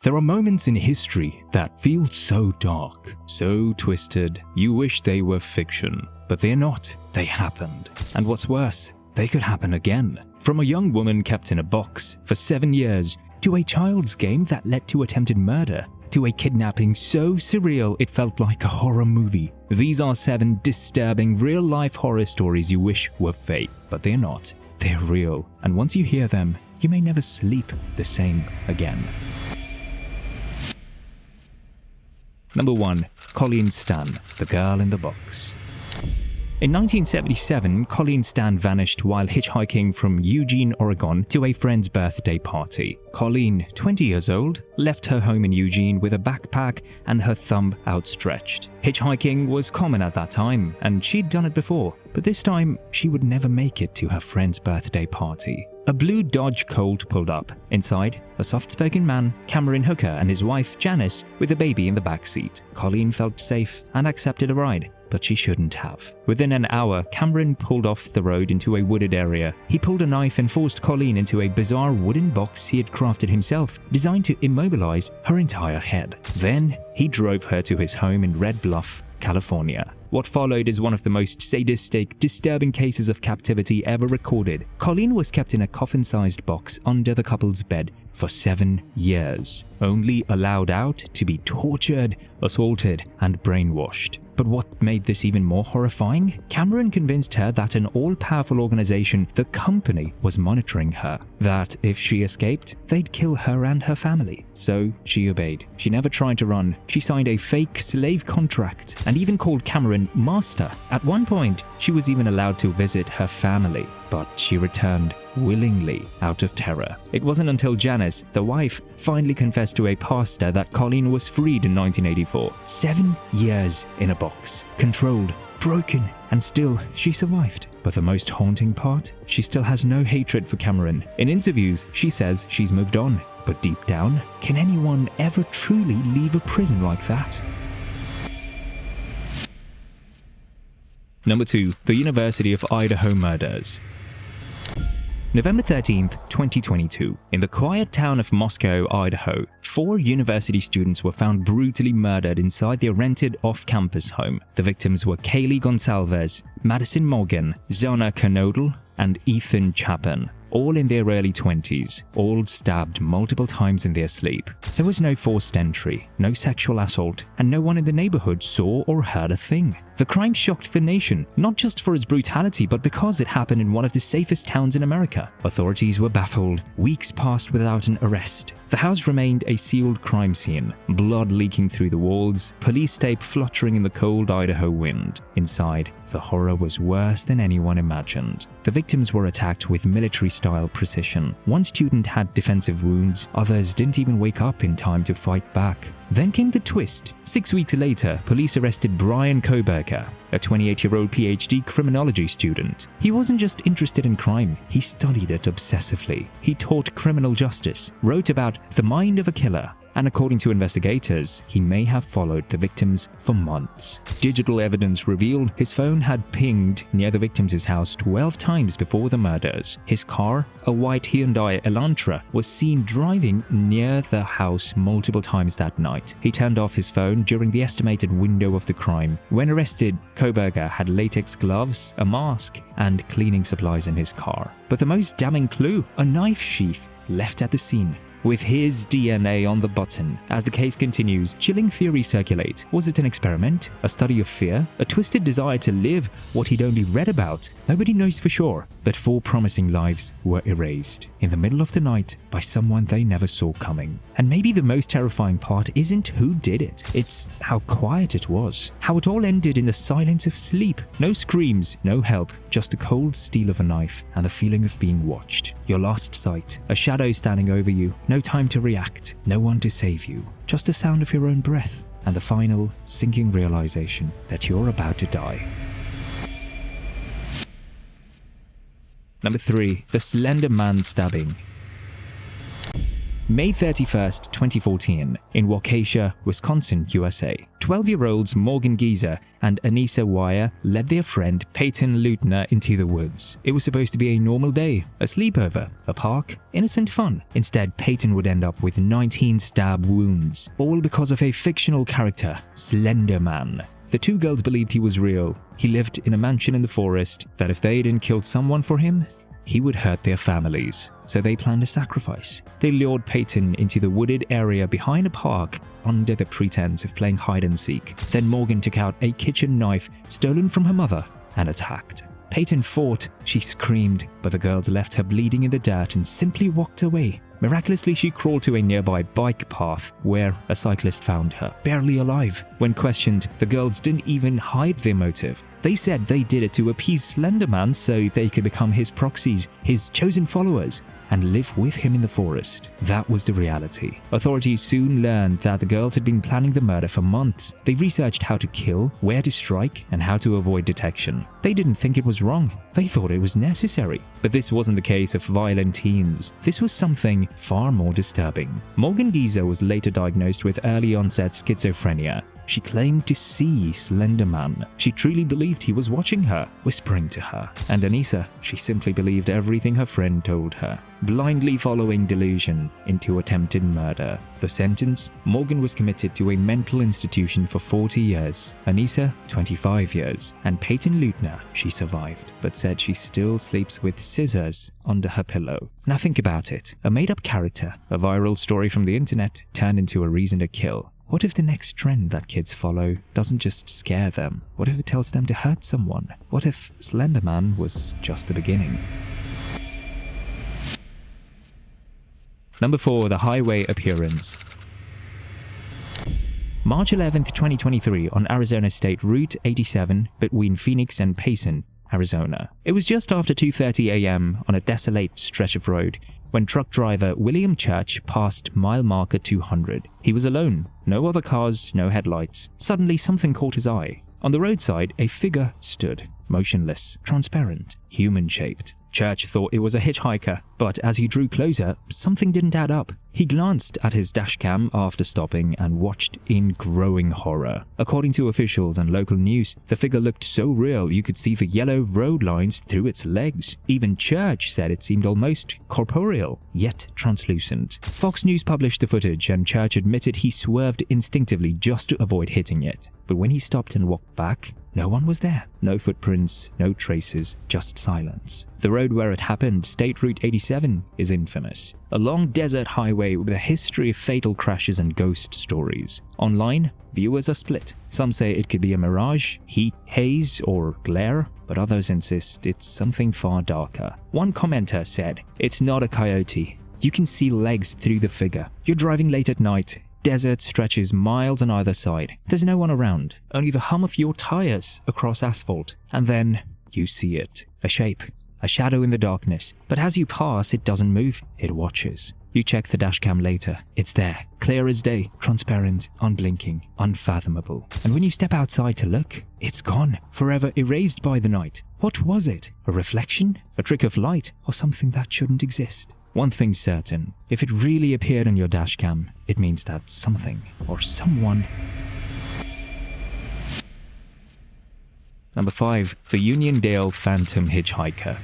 There are moments in history that feel so dark, so twisted, you wish they were fiction. But they're not. They happened. And what's worse, they could happen again. From a young woman kept in a box for 7 years, to a child's game that led to attempted murder, to a kidnapping so surreal it felt like a horror movie. These are 7 disturbing real-life horror stories you wish were fake, but they're not. They're real, and once you hear them, you may never sleep the same again. Number 1. Colleen Stan, the girl in the box. In 1977, Colleen Stan vanished while hitchhiking from Eugene, Oregon to a friend's birthday party. Colleen, 20 years old, left her home in Eugene with a backpack and her thumb outstretched. Hitchhiking was common at that time, and she'd done it before, but this time she would never make it to her friend's birthday party. A blue Dodge Colt pulled up. Inside, a soft-spoken man, Cameron Hooker, and his wife, Janice, with a baby in the back seat. Colleen felt safe and accepted a ride, but she shouldn't have. Within an hour, Cameron pulled off the road into a wooded area. He pulled a knife and forced Colleen into a bizarre wooden box he had crafted himself, designed to immobilize her entire head. Then, he drove her to his home in Red Bluff, California. What followed is one of the most sadistic, disturbing cases of captivity ever recorded. Colleen was kept in a coffin-sized box under the couple's bed for 7 years, only allowed out to be tortured, assaulted, and brainwashed. But what made this even more horrifying? Cameron convinced her that an all-powerful organization, the company, was monitoring her, that if she escaped, they'd kill her and her family. So she obeyed. She never tried to run. She signed a fake slave contract and even called Cameron master. At one point, she was even allowed to visit her family, but she returned willingly out of terror. It wasn't until Janice, the wife, finally confessed to a pastor that Colleen was freed in 1984. 7 years in a box, controlled, broken, and still she survived. But the most haunting part? She still has no hatred for Cameron. In interviews, she says she's moved on. But deep down, can anyone ever truly leave a prison like that? Number 2. The University of Idaho Murders. November 13th, 2022. In the quiet town of Moscow, Idaho, 4 university students were found brutally murdered inside their rented off-campus home. The victims were Kaylee Gonsalves, Madison Morgan, Zona Kernodle, and Ethan Chapin, all in their early 20s, all stabbed multiple times in their sleep. There was no forced entry, no sexual assault, and no one in the neighborhood saw or heard a thing. The crime shocked the nation, not just for its brutality, but because it happened in one of the safest towns in America. Authorities were baffled. Weeks passed without an arrest. The house remained a sealed crime scene, blood leaking through the walls, police tape fluttering in the cold Idaho wind. Inside, the horror was worse than anyone imagined. The victims were attacked with military-style precision. One student had defensive wounds, others didn't even wake up in time to fight back. Then came the twist. 6 weeks later, police arrested Brian Koberger, a 28-year-old PhD criminology student. He wasn't just interested in crime, he studied it obsessively. He taught criminal justice, wrote about the mind of a killer, and according to investigators, he may have followed the victims for months. Digital evidence revealed his phone had pinged near the victims' house 12 times before the murders. His car, a white Hyundai Elantra, was seen driving near the house multiple times that night. He turned off his phone during the estimated window of the crime. When arrested, Koberger had latex gloves, a mask, and cleaning supplies in his car. But the most damning clue, a knife sheath left at the scene, with his DNA on the button. As the case continues, chilling theories circulate. Was it an experiment? A study of fear? A twisted desire to live what he'd only read about? Nobody knows for sure, but 4 promising lives were erased in the middle of the night by someone they never saw coming. And maybe the most terrifying part isn't who did it, it's how quiet it was. How it all ended in the silence of sleep. No screams, no help, just the cold steel of a knife and the feeling of being watched. Your last sight, a shadow standing over you, no time to react, no one to save you, just the sound of your own breath and the final, sinking realization that you're about to die. Number 3. The Slender Man Stabbing. May 31st, 2014, in Waukesha, Wisconsin, USA. 12-year-olds Morgan Geezer and Anissa Wire led their friend Peyton Leutner into the woods. It was supposed to be a normal day, a sleepover, a park, innocent fun. Instead, Peyton would end up with 19 stab wounds, all because of a fictional character, Slender Man. The two girls believed he was real. He lived in a mansion in the forest, that if they didn't kill someone for him, he would hurt their families. So they planned a sacrifice. They lured Peyton into the wooded area behind a park under the pretense of playing hide and seek. Then Morgan took out a kitchen knife stolen from her mother and attacked. Peyton fought, she screamed, but the girls left her bleeding in the dirt and simply walked away. Miraculously, she crawled to a nearby bike path where a cyclist found her, barely alive. When questioned, the girls didn't even hide their motive. They said they did it to appease Slender Man so they could become his proxies, his chosen followers, and live with him in the forest. That was the reality. Authorities soon learned that the girls had been planning the murder for months. They researched how to kill, where to strike, and how to avoid detection. They didn't think it was wrong. They thought it was necessary. But this wasn't the case of violent teens. This was something far more disturbing. Morgan Geezer was later diagnosed with early-onset schizophrenia. She claimed to see Slender Man. She truly believed he was watching her, whispering to her. And Anissa, she simply believed everything her friend told her, blindly following delusion into attempted murder. The sentence: Morgan was committed to a mental institution for 40 years, Anissa 25 years, and Peyton Leutner, she survived, but said she still sleeps with scissors under her pillow. Now think about it. A made-up character, a viral story from the internet, turned into a reason to kill. What if the next trend that kids follow doesn't just scare them? What if it tells them to hurt someone? What if Slender Man was just the beginning? Number 4. The highway appearance. March 11th, 2023, on Arizona State Route 87 between Phoenix and Payson, Arizona. It was just after 2:30 a.m. on a desolate stretch of road when truck driver William Church passed mile marker 200. He was alone, no other cars, no headlights. Suddenly something caught his eye. On the roadside, a figure stood, motionless, transparent, human-shaped. Church thought it was a hitchhiker, but as he drew closer, something didn't add up. He glanced at his dashcam after stopping and watched in growing horror. According to officials and local news, the figure looked so real you could see the yellow road lines through its legs. Even Church said it seemed almost corporeal, yet translucent. Fox News published the footage and Church admitted he swerved instinctively just to avoid hitting it. But when he stopped and walked back, no one was there. No footprints, no traces, just silence. The road where it happened, State Route 87, is infamous. A long desert highway with a history of fatal crashes and ghost stories. Online, viewers are split. Some say it could be a mirage, heat, haze, or glare, but others insist it's something far darker. One commenter said, "It's not a coyote. You can see legs through the figure. You're driving late at night. Desert stretches miles on either side. There's no one around, only the hum of your tires across asphalt. And then you see it. A shape, a shadow in the darkness. But as you pass, it doesn't move. It watches. You check the dashcam later. It's there, clear as day, transparent, unblinking, unfathomable. And when you step outside to look, it's gone, forever erased by the night. What was it? A reflection? A trick of light? Or something that shouldn't exist? One thing's certain, if it really appeared on your dashcam, it means that something or someone. Number 5. The Uniondale Phantom Hitchhiker.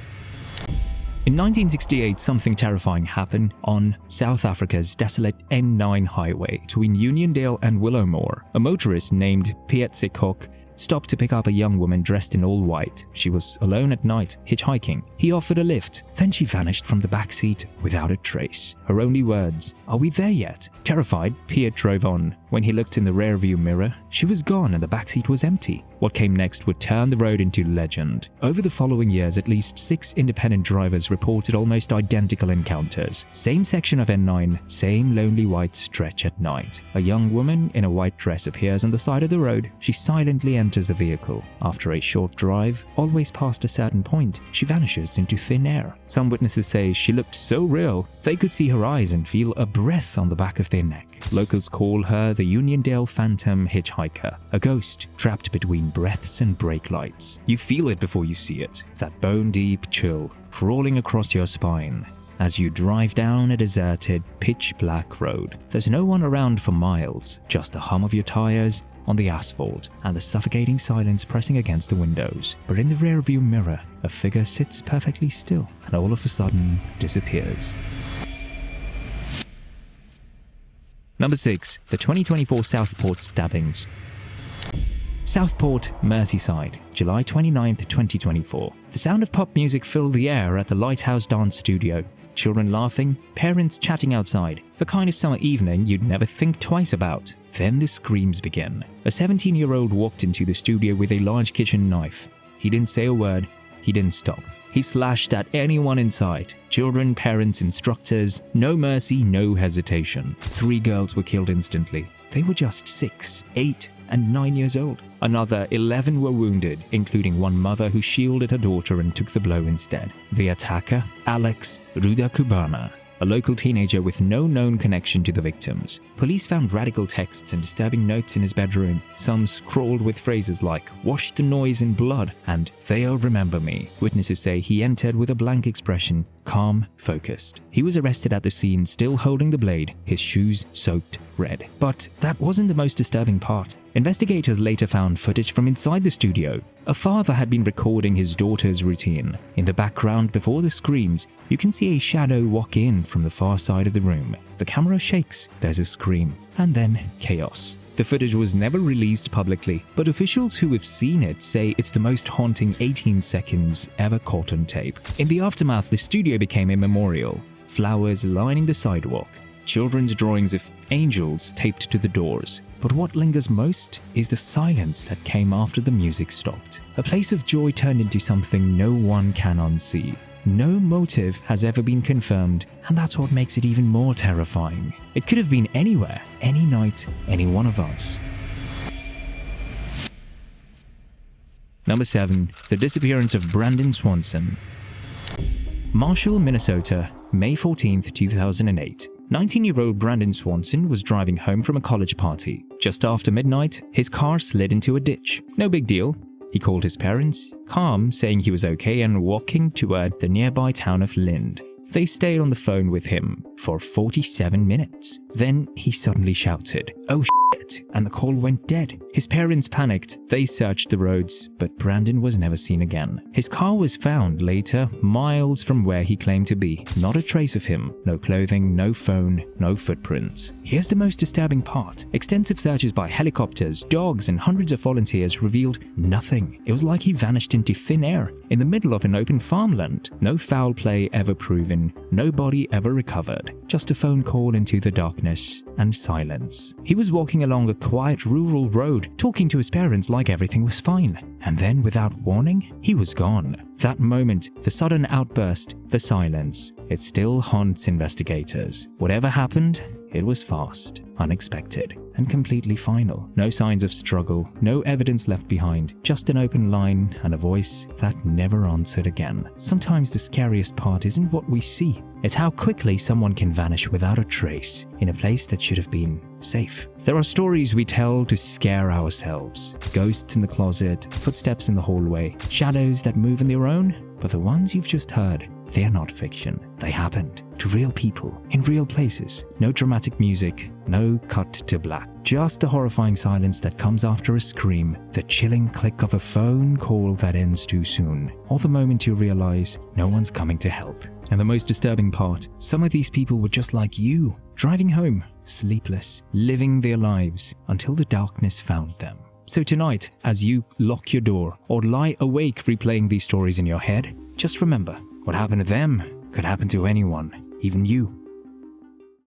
In 1968, something terrifying happened on South Africa's desolate N9 highway between Uniondale and Willowmore. A motorist named Piet Sikok stopped to pick up a young woman dressed in all white. She was alone at night, hitchhiking. He offered a lift, then she vanished from the back seat without a trace. Her only words, "Are we there yet?" Terrified, Piet drove on. When he looked in the rearview mirror, she was gone and the backseat was empty. What came next would turn the road into legend. Over the following years, at least 6 independent drivers reported almost identical encounters. Same section of N9, same lonely white stretch at night. A young woman in a white dress appears on the side of the road. She silently enters the vehicle. After a short drive, always past a certain point, she vanishes into thin air. Some witnesses say she looked so real, they could see her eyes and feel a breath on the back of their neck. Locals call her the Uniondale Phantom Hitchhiker, a ghost trapped between breaths and brake lights. You feel it before you see it, that bone-deep chill crawling across your spine. as you drive down a deserted, pitch-black road. There's no one around for miles, just the hum of your tires on the asphalt and the suffocating silence pressing against the windows. But in the rearview mirror, a figure sits perfectly still and all of a sudden disappears. Number 6. The 2024 Southport stabbings. Southport, Merseyside, July 29, 2024. The sound of pop music filled the air at the Lighthouse Dance Studio. Children laughing, parents chatting outside. The kind of summer evening you'd never think twice about. Then the screams began. A 17-year-old walked into the studio with a large kitchen knife. He didn't say a word. He didn't stop. He slashed at anyone in sight. Children, parents, instructors. No mercy, no hesitation. 3 girls were killed instantly. They were just 6, 8, and 9 years old. Another 11 were wounded, including one mother who shielded her daughter and took the blow instead. The attacker, Alex Rudakubana, a local teenager with no known connection to the victims. Police found radical texts and disturbing notes in his bedroom, some scrawled with phrases like, "Wash the noise in blood," and "They'll remember me." Witnesses say he entered with a blank expression, calm, focused. He was arrested at the scene, still holding the blade, his shoes soaked red. But that wasn't the most disturbing part. Investigators later found footage from inside the studio. A father had been recording his daughter's routine. In the background, before the screams, you can see a shadow walk in from the far side of the room. The camera shakes, there's a scream, and then chaos. The footage was never released publicly, but officials who have seen it say it's the most haunting 18 seconds ever caught on tape. In the aftermath, the studio became a memorial. Flowers lining the sidewalk. Children's drawings of angels taped to the doors. But what lingers most is the silence that came after the music stopped. A place of joy turned into something no one can unsee. No motive has ever been confirmed, and that's what makes it even more terrifying. It could have been anywhere, any night, any one of us. Number 7. The disappearance of Brandon Swanson. Marshall, Minnesota, May 14, 2008. 19-year-old Brandon Swanson was driving home from a college party. Just after midnight, his car slid into a ditch. No big deal. He called his parents, calm, saying he was okay and walking toward the nearby town of Lind. They stayed on the phone with him for 47 minutes. Then he suddenly shouted, "Oh shit," and the call went dead. His parents panicked. They searched the roads, but Brandon was never seen again. His car was found later, miles from where he claimed to be. Not a trace of him. No clothing, no phone, no footprints. Here's the most disturbing part. Extensive searches by helicopters, dogs, and hundreds of volunteers revealed nothing. It was like he vanished into thin air, in the middle of an open farmland. No foul play ever proven, no body ever recovered. Just a phone call into the darkness and silence. He was walking along a quiet rural road, talking to his parents like everything was fine. And then, without warning, he was gone. That moment, the sudden outburst, the silence, it still haunts investigators. Whatever happened, it was fast, unexpected, and completely final. No signs of struggle, no evidence left behind, just an open line and a voice that never answered again. Sometimes the scariest part isn't what we see, it's how quickly someone can vanish without a trace in a place that should have been safe. There are stories we tell to scare ourselves. Ghosts in the closet, footsteps in the hallway, shadows that move on their own, but the ones you've just heard, they're not fiction. They happened to real people, in real places. No dramatic music, no cut to black. Just the horrifying silence that comes after a scream, the chilling click of a phone call that ends too soon, or the moment you realize no one's coming to help. And the most disturbing part, some of these people were just like you, driving home, sleepless, living their lives until the darkness found them. So tonight, as you lock your door or lie awake replaying these stories in your head, just remember, what happened to them could happen to anyone, even you.